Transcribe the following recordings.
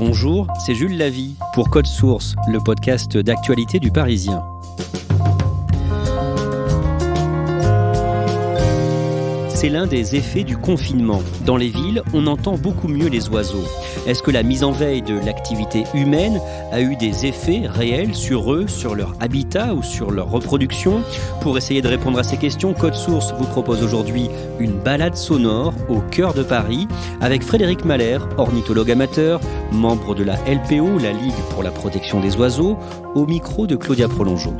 Bonjour, c'est Jules Lavie pour Code Source, le podcast d'actualité du Parisien. C'est l'un des effets du confinement. Dans les villes, on entend beaucoup mieux les oiseaux. Est-ce que la mise en veille de l'activité humaine a eu des effets réels sur eux, sur leur habitat ou sur leur reproduction ? Pour essayer de répondre à ces questions, Code Source vous propose aujourd'hui une balade sonore au cœur de Paris avec Frédéric Mahler, ornithologue amateur, membre de la LPO, la Ligue pour la protection des oiseaux, au micro de Claudia Prolongeau.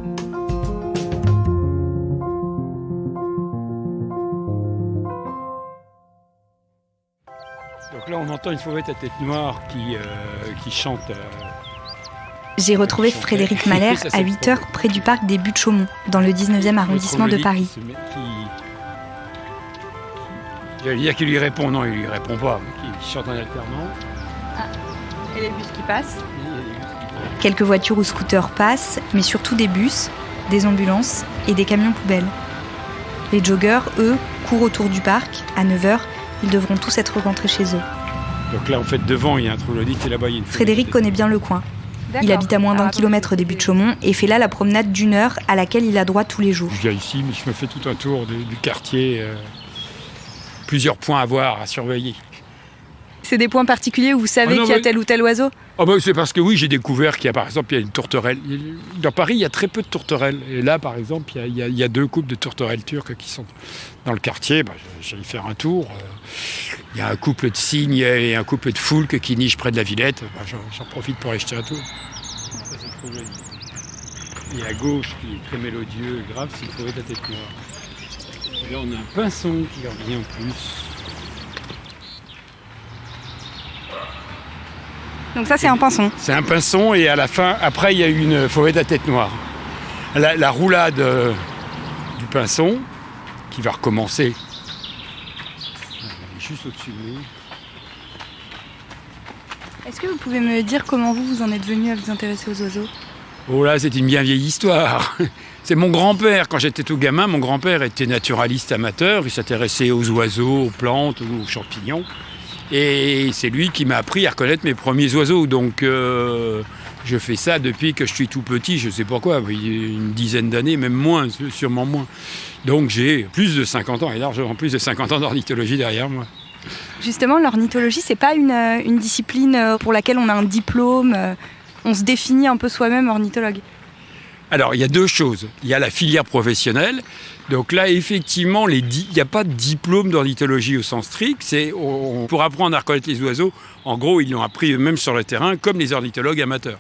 Donc là, on entend une fauvette à tête noire qui chante. J'ai retrouvé Frédéric Mahler à 8h près du parc des Buttes-Chaumont, dans le 19e arrondissement de Paris. J'allais dire qu'il lui répond, non, il lui répond pas, il chante en alternant. Ah, et les bus qui passent. Quelques voitures ou scooters passent, mais surtout des bus, des ambulances et des camions poubelles. Les joggeurs, eux, courent autour du parc. À 9h, ils devront tous être rentrés chez eux. Donc là, en fait, devant, il y a un troglodyte et là-bas, il y a une Frédéric connaît bien le coin. Il habite à moins d'1 kilomètre des Buttes-Chaumont et fait là la promenade d'1 heure à laquelle il a droit tous les jours. Je viens ici, mais je me fais tout un tour du quartier. Plusieurs points à voir, à surveiller. C'est des points particuliers où vous savez qu'il y a tel ou tel oiseau ? C'est parce que oui, j'ai découvert qu'il y a par exemple il y a une tourterelle. Dans Paris, il y a très peu de tourterelles. Et là, par exemple, il y a 2 couples de tourterelles turques qui sont dans le quartier. J'allais y faire un tour. Il y a un couple de cygnes et un couple de foulques qui nichent près de la Villette. J'en profite pour aller jeter un tour. Ça, c'est le problème. Et à gauche, qui est très mélodieux et grave, c'est une fauvette à tête noire. Et là, on a un pinson qui revient en plus. Donc ça, c'est un pinson. C'est un pinson et à la fin, après, il y a une fauvette à tête noire. La roulade du pinson, qui va recommencer. Elle est juste au-dessus de nous. Est-ce que vous pouvez me dire comment vous en êtes venu à vous intéresser aux oiseaux ? Oh là, c'est une bien vieille histoire. C'est mon grand-père. Quand j'étais tout gamin, mon grand-père était naturaliste amateur. Il s'intéressait aux oiseaux, aux plantes, aux champignons. Et c'est lui qui m'a appris à reconnaître mes premiers oiseaux. Donc je fais ça depuis que je suis tout petit, je ne sais pas quoi, une dizaine d'années, même moins, sûrement moins. Donc j'ai plus de 50 ans, et largement plus de 50 ans d'ornithologie derrière moi. Justement, l'ornithologie, c'est pas une discipline pour laquelle on a un diplôme, on se définit un peu soi-même ornithologue. Alors, il y a 2 choses. Il y a la filière professionnelle. Donc là, effectivement, il n'y a pas de diplôme d'ornithologie au sens strict. Pour apprendre à reconnaître les oiseaux, en gros, ils l'ont appris eux-mêmes sur le terrain, comme les ornithologues amateurs.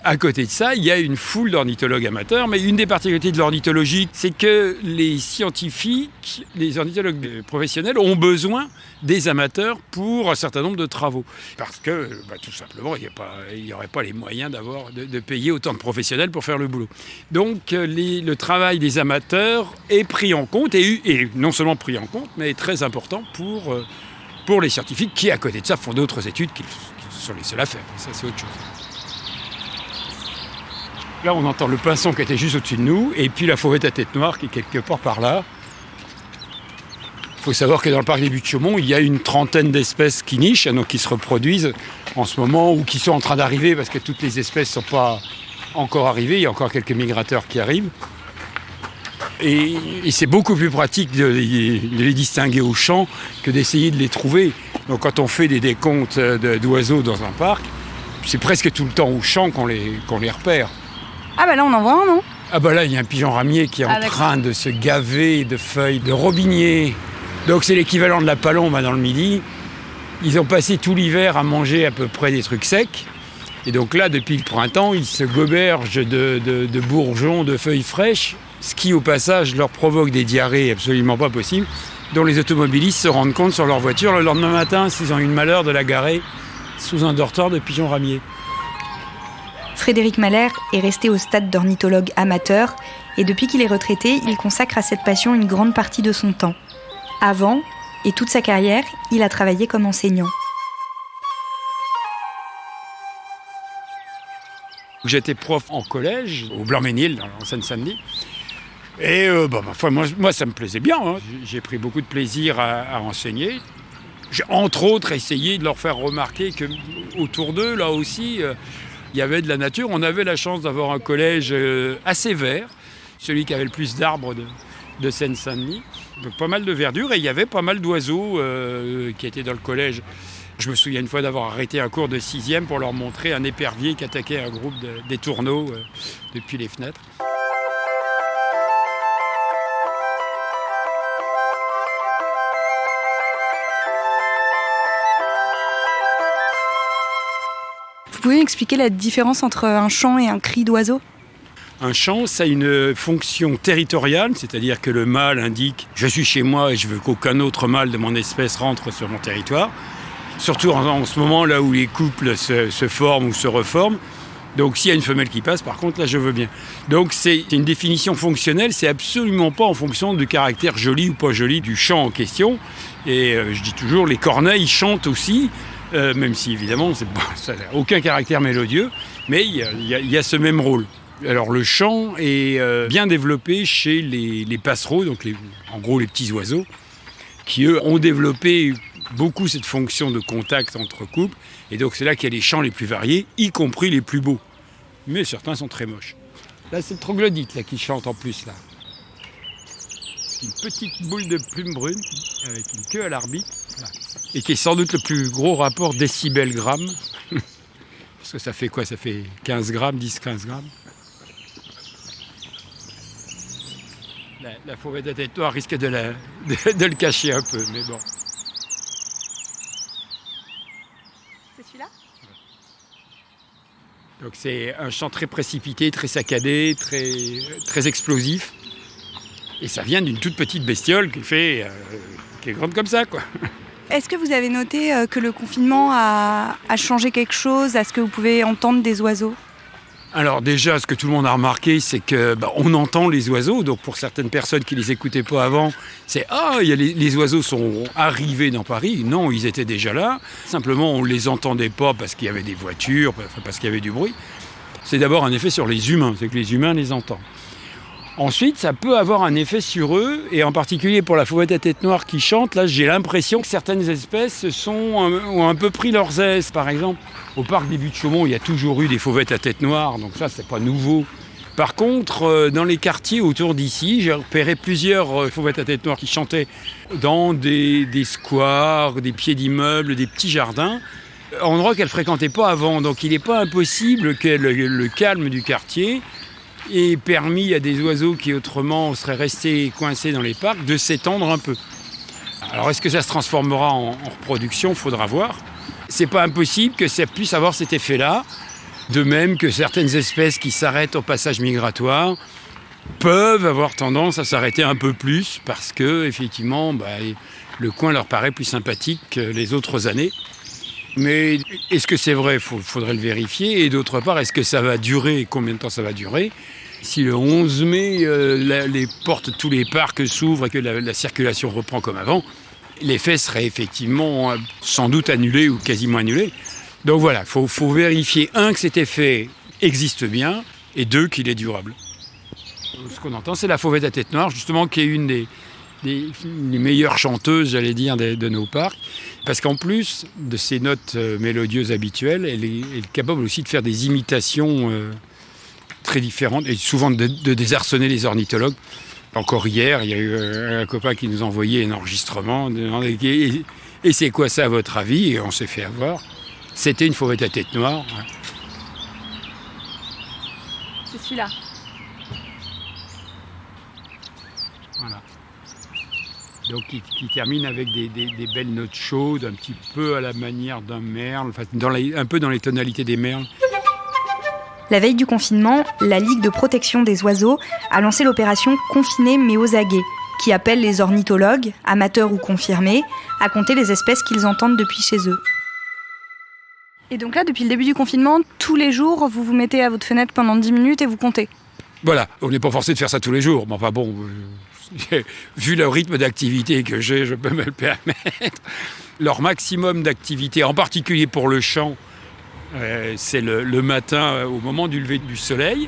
À côté de ça, il y a une foule d'ornithologues amateurs, mais une des particularités de l'ornithologie, c'est que les scientifiques, les ornithologues professionnels ont besoin des amateurs pour un certain nombre de travaux. Parce que, tout simplement, il n'y aurait pas les moyens de payer autant de professionnels pour faire le boulot. Donc, le travail des amateurs est pris en compte, et non seulement pris en compte, mais est très important pour les scientifiques qui, à côté de ça, font d'autres études qui sont les seuls à faire. Ça, c'est autre chose. Là, on entend le pinson qui était juste au-dessus de nous, et puis la fauvette à tête noire qui est quelque part par là. Il faut savoir que dans le parc des Buttes-Chaumont, il y a une trentaine d'espèces qui nichent, donc qui se reproduisent en ce moment, ou qui sont en train d'arriver, parce que toutes les espèces ne sont pas encore arrivées. Il y a encore quelques migrateurs qui arrivent. Et c'est beaucoup plus pratique de les distinguer au champ que d'essayer de les trouver. Donc quand on fait des décomptes d'oiseaux dans un parc, c'est presque tout le temps au champ qu'on les repère. Ah là on en voit un, non ? Là il y a un pigeon ramier qui est en train de se gaver de feuilles de robinier. Donc c'est l'équivalent de la palombe dans le Midi. Ils ont passé tout l'hiver à manger à peu près des trucs secs. Et donc là, depuis le printemps, ils se gobergent de bourgeons, de feuilles fraîches, ce qui au passage leur provoque des diarrhées absolument pas possibles, dont les automobilistes se rendent compte sur leur voiture le lendemain matin s'ils ont eu le malheur de la garer sous un dortoir de pigeons ramiers. Frédéric Mahler est resté au stade d'ornithologue amateur et depuis qu'il est retraité, il consacre à cette passion une grande partie de son temps. Avant, et toute sa carrière, il a travaillé comme enseignant. J'étais prof en collège, au Blanc-Ménil, en Seine-Saint-Denis. Et moi, ça me plaisait bien. Hein. J'ai pris beaucoup de plaisir à enseigner. J'ai entre autres essayé de leur faire remarquer qu'autour d'eux, là aussi, il y avait de la nature. On avait la chance d'avoir un collège assez vert, celui qui avait le plus d'arbres de Seine-Saint-Denis. Donc pas mal de verdure et il y avait pas mal d'oiseaux qui étaient dans le collège. Je me souviens une fois d'avoir arrêté un cours de 6e pour leur montrer un épervier qui attaquait un groupe des tourneaux depuis les fenêtres. Vous pouvez m'expliquer la différence entre un chant et un cri d'oiseau ? Un chant, ça a une fonction territoriale, c'est-à-dire que le mâle indique « je suis chez moi et je veux qu'aucun autre mâle de mon espèce rentre sur mon territoire ». Surtout en ce moment, là où les couples se forment ou se reforment. Donc s'il y a une femelle qui passe, par contre, là, je veux bien. Donc c'est une définition fonctionnelle, c'est absolument pas en fonction du caractère joli ou pas joli du chant en question. Et je dis toujours, les corneilles chantent aussi, même si évidemment, ça n'a aucun caractère mélodieux, mais il y a ce même rôle. Alors le chant est bien développé chez les passereaux, donc en gros les petits oiseaux, qui eux ont développé beaucoup cette fonction de contact entre couples. Et donc c'est là qu'il y a les chants les plus variés, y compris les plus beaux. Mais certains sont très moches. Là c'est le troglodyte là, qui chante en plus. Là. Une petite boule de plume brune avec une queue à l'arbitre. Là. Et qui est sans doute le plus gros rapport décibel-gramme. Parce que ça fait quoi ? Ça fait 15 grammes, 10-15 grammes. La fauvette à tête noire risque de le cacher un peu, mais bon. C'est celui-là ? Donc c'est un chant très précipité, très saccadé, très explosif. Et ça vient d'une toute petite bestiole qui est grande comme ça, quoi. Est-ce que vous avez noté que le confinement a changé quelque chose à ce que vous pouvez entendre des oiseaux ? Alors déjà, ce que tout le monde a remarqué, c'est qu'on entend les oiseaux. Donc pour certaines personnes qui ne les écoutaient pas avant, c'est « Ah, les oiseaux sont arrivés dans Paris ». Non, ils étaient déjà là. Simplement, on ne les entendait pas parce qu'il y avait des voitures, parce qu'il y avait du bruit. C'est d'abord un effet sur les humains, c'est que les humains les entendent. Ensuite, ça peut avoir un effet sur eux, et en particulier pour la fauvette à tête noire qui chante, là j'ai l'impression que certaines espèces ont un peu pris leurs aises. Par exemple, au parc des Buttes-Chaumont, il y a toujours eu des fauvettes à tête noire, donc ça c'est pas nouveau. Par contre, dans les quartiers autour d'ici, j'ai repéré plusieurs fauvettes à tête noire qui chantaient dans des squares, des pieds d'immeubles, des petits jardins, endroits qu'elles ne fréquentaient pas avant. Donc il n'est pas impossible que le calme du quartier ait permis à des oiseaux qui autrement seraient restés coincés dans les parcs de s'étendre un peu. Alors est-ce que ça se transformera en reproduction ? Il faudra voir. C'est pas impossible que ça puisse avoir cet effet-là. De même que certaines espèces qui s'arrêtent au passage migratoire peuvent avoir tendance à s'arrêter un peu plus parce que effectivement, le coin leur paraît plus sympathique que les autres années. Mais est-ce que c'est vrai ? Il faudrait le vérifier. Et d'autre part, est-ce que ça va durer ? Combien de temps ça va durer ? Si le 11 mai, les portes de tous les parcs s'ouvrent et que la circulation reprend comme avant, l'effet serait effectivement sans doute annulé ou quasiment annulé. Donc voilà, il faut vérifier, un, que cet effet existe bien, et deux, qu'il est durable. Ce qu'on entend, c'est la fauvette à tête noire, justement, qui est une des meilleures chanteuses, j'allais dire, de nos parcs. Parce qu'en plus de ses notes mélodieuses habituelles, elle est capable aussi de faire des imitations très différentes, et souvent de désarçonner les ornithologues. Encore hier, il y a eu un copain qui nous envoyait un enregistrement, et c'est quoi ça à votre avis ? Et on s'est fait avoir. C'était une fauvette à tête noire. C'est celui-là. Voilà. Donc qui termine avec des belles notes chaudes, un petit peu à la manière d'un merle, enfin, un peu dans les tonalités des merles. La veille du confinement, la Ligue de protection des oiseaux a lancé l'opération Confinés mais aux aguets, qui appelle les ornithologues, amateurs ou confirmés, à compter les espèces qu'ils entendent depuis chez eux. Et donc là, depuis le début du confinement, tous les jours, vous vous mettez à votre fenêtre pendant 10 minutes et vous comptez. Voilà, on n'est pas forcé de faire ça tous les jours, mais enfin bon, vu le rythme d'activité que j'ai, je peux me le permettre. Leur maximum d'activité, en particulier pour le chant, c'est le matin au moment du lever du soleil,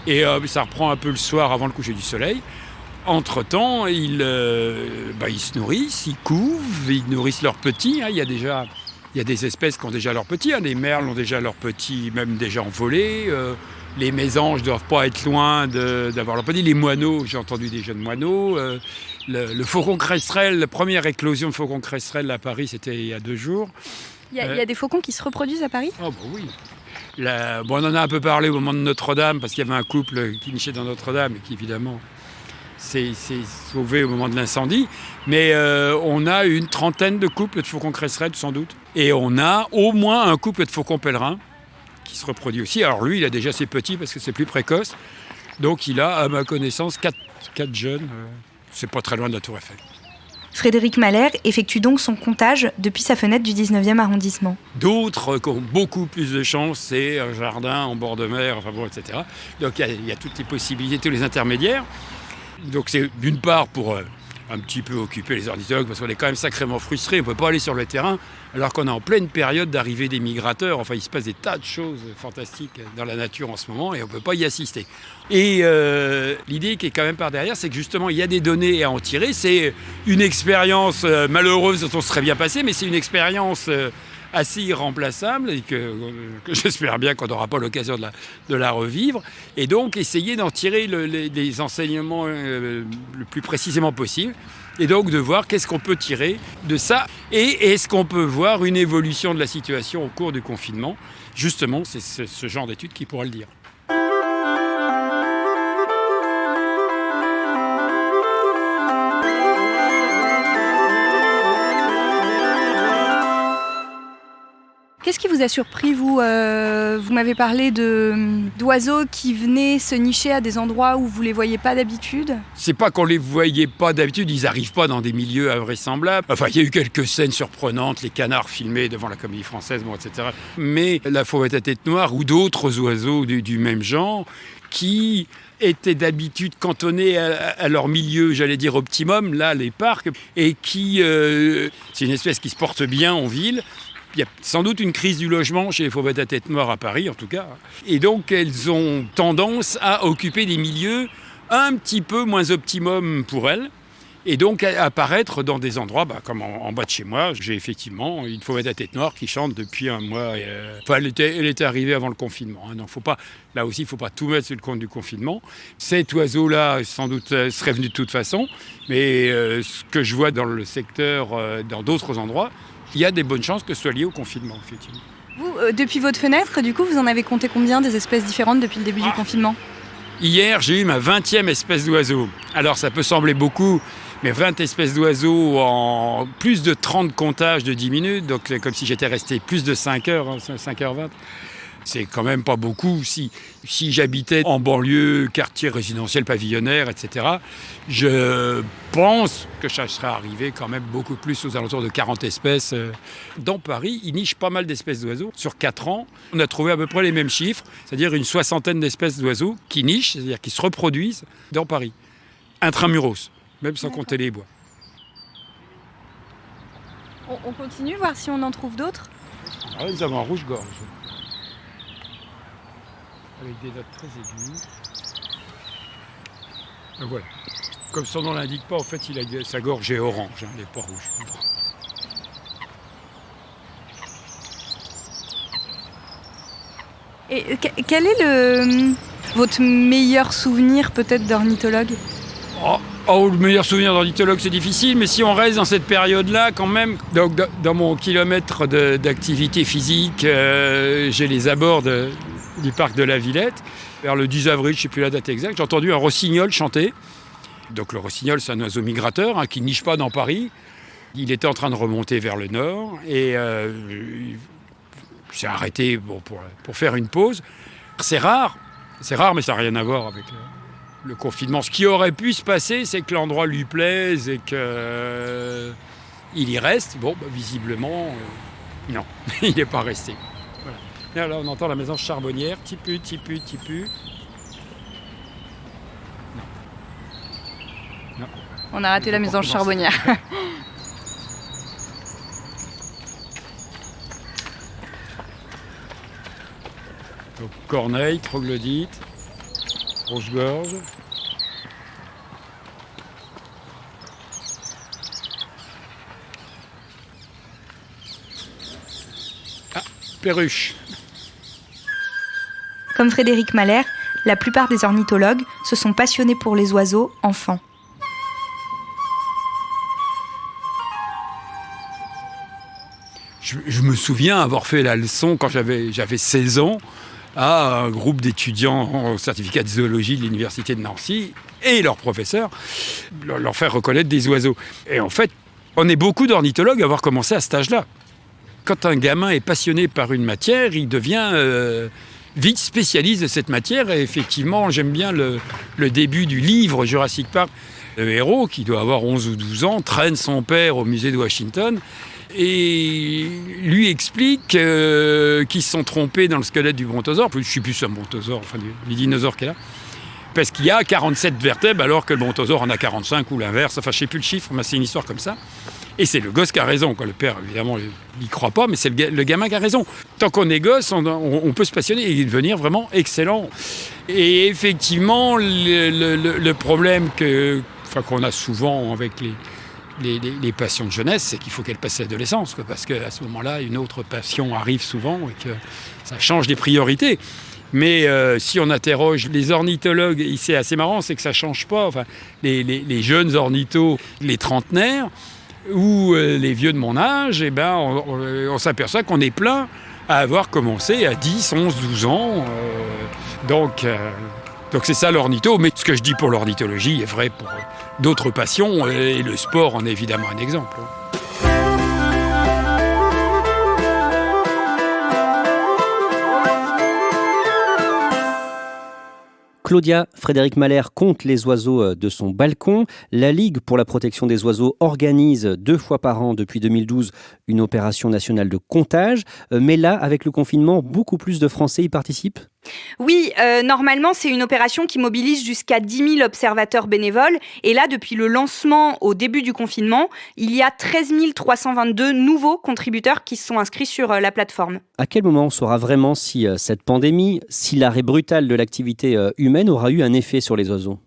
et ça reprend un peu le soir avant le coucher du soleil. Entre-temps, ils se nourrissent, ils couvent, ils nourrissent leurs petits. Il y a des espèces qui ont déjà leurs petits. Les merles ont déjà leurs petits, même déjà envolés. Les mésanges ne doivent pas être loin d'avoir leurs petits. Les moineaux, j'ai entendu des jeunes moineaux. Le faucon cresserelle, la première éclosion de faucon cresserelle à Paris, c'était il y a 2 jours. Il y a des faucons qui se reproduisent à Paris ? Oh bah oui. On en a un peu parlé au moment de Notre-Dame, parce qu'il y avait un couple qui nichait dans Notre-Dame et qui, évidemment, s'est sauvé au moment de l'incendie. Mais on a une 30aine de couples de faucons cresserelles, sans doute. Et on a au moins un couple de faucons pèlerins qui se reproduit aussi. Alors lui, il a déjà ses petits parce que c'est plus précoce. Donc il a, à ma connaissance, 4 jeunes. C'est pas très loin de la Tour Eiffel. Frédéric Mahler effectue donc son comptage depuis sa fenêtre du 19e arrondissement. D'autres qui ont beaucoup plus de chance, c'est un jardin en bord de mer, etc. Donc il y a toutes les possibilités, tous les intermédiaires. Donc c'est d'une part pour un petit peu occuper les ornithologues, parce qu'on est quand même sacrément frustrés. On ne peut pas aller sur le terrain alors qu'on est en pleine période d'arrivée des migrateurs. Enfin, il se passe des tas de choses fantastiques dans la nature en ce moment et on ne peut pas y assister. Et l'idée qui est quand même par derrière, c'est que justement, il y a des données à en tirer. C'est une expérience malheureuse dont on serait bien passé, mais c'est une expérience assez irremplaçable et que j'espère bien qu'on n'aura pas l'occasion de la revivre. Et donc, essayer d'en tirer les enseignements le plus précisément possible. Et donc, de voir qu'est-ce qu'on peut tirer de ça. Et est-ce qu'on peut voir une évolution de la situation au cours du confinement ? Justement, c'est ce genre d'étude qui pourra le dire. Qu'est-ce qui vous a surpris, vous ? Vous m'avez parlé d'oiseaux qui venaient se nicher à des endroits où vous ne les voyez pas d'habitude ? C'est pas qu'on les voyait pas d'habitude, ils n'arrivent pas dans des milieux invraisemblables. Enfin, il y a eu quelques scènes surprenantes, les canards filmés devant la Comédie Française, etc. Mais la fauvette à tête noire ou d'autres oiseaux du même genre qui étaient d'habitude cantonnés à leur milieu, j'allais dire optimum, là, les parcs, et qui, c'est une espèce qui se porte bien en ville. Il y a sans doute une crise du logement chez les fauvettes à tête noire à Paris, en tout cas. Et donc, elles ont tendance à occuper des milieux un petit peu moins optimum pour elles. Et donc, à apparaître dans des endroits, comme en bas de chez moi. J'ai effectivement une fauvette à tête noire qui chante depuis un mois. Enfin, elle était arrivée avant le confinement. Donc, là aussi, il ne faut pas tout mettre sur le compte du confinement. Cet oiseau-là, sans doute, serait venu de toute façon. Mais ce que je vois dans le secteur, dans d'autres endroits, il y a des bonnes chances que ce soit lié au confinement, effectivement. Vous, depuis votre fenêtre, du coup, vous en avez compté combien des espèces différentes depuis le début du confinement ? Hier, j'ai eu ma 20e espèce d'oiseau. Alors, ça peut sembler beaucoup, mais 20 espèces d'oiseaux en plus de 30 comptages de 10 minutes, donc c'est comme si j'étais resté plus de 5 heures, 5h20. C'est quand même pas beaucoup. Si j'habitais en banlieue, quartier résidentiel pavillonnaire, etc., je pense que ça serait arrivé quand même beaucoup plus, aux alentours de 40 espèces. Dans Paris, il niche pas mal d'espèces d'oiseaux. Sur 4 ans, on a trouvé à peu près les mêmes chiffres, c'est-à-dire une 60aine d'espèces d'oiseaux qui nichent, c'est-à-dire qui se reproduisent dans Paris. Intramuros, même sans compter les bois. On continue, voir si on en trouve d'autres ? Ah, nous avons un rouge-gorge, avec des notes très aiguës. Donc voilà. Comme son nom l'indique pas, en fait, sa gorge est orange, elle n'est pas rouge. Et quel est votre meilleur souvenir peut-être d'ornithologue ? Le meilleur souvenir d'ornithologue, c'est difficile, mais si on reste dans cette période-là, quand même, donc, dans mon kilomètre d'activité physique, j'ai les abords du parc de la Villette. Vers le 10 avril, je ne sais plus la date exacte, j'ai entendu un rossignol chanter. Donc le rossignol, c'est un oiseau migrateur qui ne niche pas dans Paris. Il était en train de remonter vers le nord et il s'est arrêté pour faire une pause. C'est rare, mais ça n'a rien à voir avec le confinement. Ce qui aurait pu se passer, c'est que l'endroit lui plaise et qu'il y reste. Visiblement, non, il n'est pas resté. Voilà. Et là, on entend la mésange charbonnière, tipu. Non. On a raté la mésange charbonnière. Donc, corneille, troglodyte, rouge-gorge. perruche. Comme Frédéric Malher, la plupart des ornithologues se sont passionnés pour les oiseaux enfants. Je me souviens avoir fait la leçon quand j'avais 16 ans à un groupe d'étudiants en certificat de zoologie de l'université de Nancy et leurs professeurs, leur faire reconnaître des oiseaux. Et en fait, on est beaucoup d'ornithologues à avoir commencé à cet âge-là. Quand un gamin est passionné par une matière, il devient vite spécialiste de cette matière. Et effectivement, j'aime bien le début du livre Jurassic Park. Le héros, qui doit avoir 11 ou 12 ans, traîne son père au musée de Washington et lui explique qu'ils se sont trompés dans le squelette du brontosaure. Je ne sais plus si c'est un brontosaure, enfin du dinosaure qu'il a. Parce qu'il y a 47 vertèbres alors que le brontosaure en a 45 ou l'inverse. Enfin, je ne sais plus le chiffre, mais c'est une histoire comme ça. Et c'est le gosse qui a raison. Le père, évidemment, il n'y croit pas, mais c'est le gamin qui a raison. Tant qu'on est gosse, on peut se passionner et devenir vraiment excellent. Et effectivement, le problème qu'on a souvent avec les passions de jeunesse, c'est qu'il faut qu'elles passent l'adolescence. Parce qu'à ce moment-là, une autre passion arrive souvent et que ça change des priorités. Mais si on interroge les ornithologues, c'est assez marrant, c'est que ça ne change pas. Enfin, les jeunes ornithos, les trentenaires, ou les vieux de mon âge, on s'aperçoit qu'on est plein à avoir commencé à 10, 11, 12 ans. Donc c'est ça l'ornitho. Mais ce que je dis pour l'ornithologie est vrai pour d'autres passions, et le sport en est évidemment un exemple. Claudia, Frédéric Malher compte les oiseaux de son balcon. La Ligue pour la protection des oiseaux organise 2 fois par an depuis 2012 une opération nationale de comptage. Mais là, avec le confinement, beaucoup plus de Français y participent ? Oui, normalement, c'est une opération qui mobilise jusqu'à 10 000 observateurs bénévoles. Et là, depuis le lancement au début du confinement, il y a 13 322 nouveaux contributeurs qui se sont inscrits sur la plateforme. À quel moment on saura vraiment si cette pandémie, si l'arrêt brutal de l'activité humaine aura eu un effet sur les oiseaux ?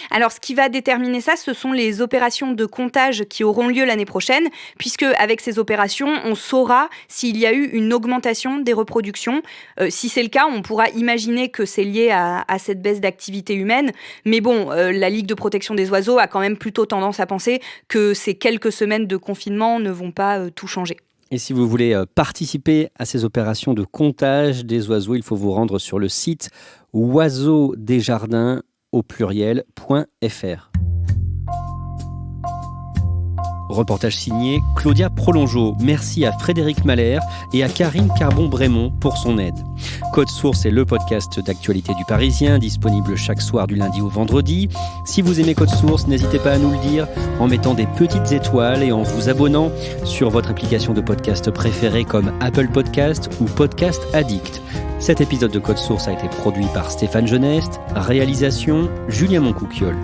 Alors, ce qui va déterminer ça, ce sont les opérations de comptage qui auront lieu l'année prochaine, puisque avec ces opérations, on saura s'il y a eu une augmentation des reproductions. Si c'est le cas, on pourra imaginer que c'est lié à cette baisse d'activité humaine. Mais bon, la Ligue de protection des oiseaux a quand même plutôt tendance à penser que ces quelques semaines de confinement ne vont pas tout changer. Et si vous voulez participer à ces opérations de comptage des oiseaux, il faut vous rendre sur le site oiseaudesjardins au pluriel.fr. Reportage signé Claudia Prolongeau. Merci à Frédéric Malher et à Karine Carbon-Brémond pour son aide. Code Source est le podcast d'actualité du Parisien, disponible chaque soir du lundi au vendredi. Si vous aimez Code Source, n'hésitez pas à nous le dire en mettant des petites étoiles et en vous abonnant sur votre application de podcast préférée comme Apple Podcast ou Podcast Addict. Cet épisode de Code Source a été produit par Stéphane Geneste, réalisation Julien Moncouquiol.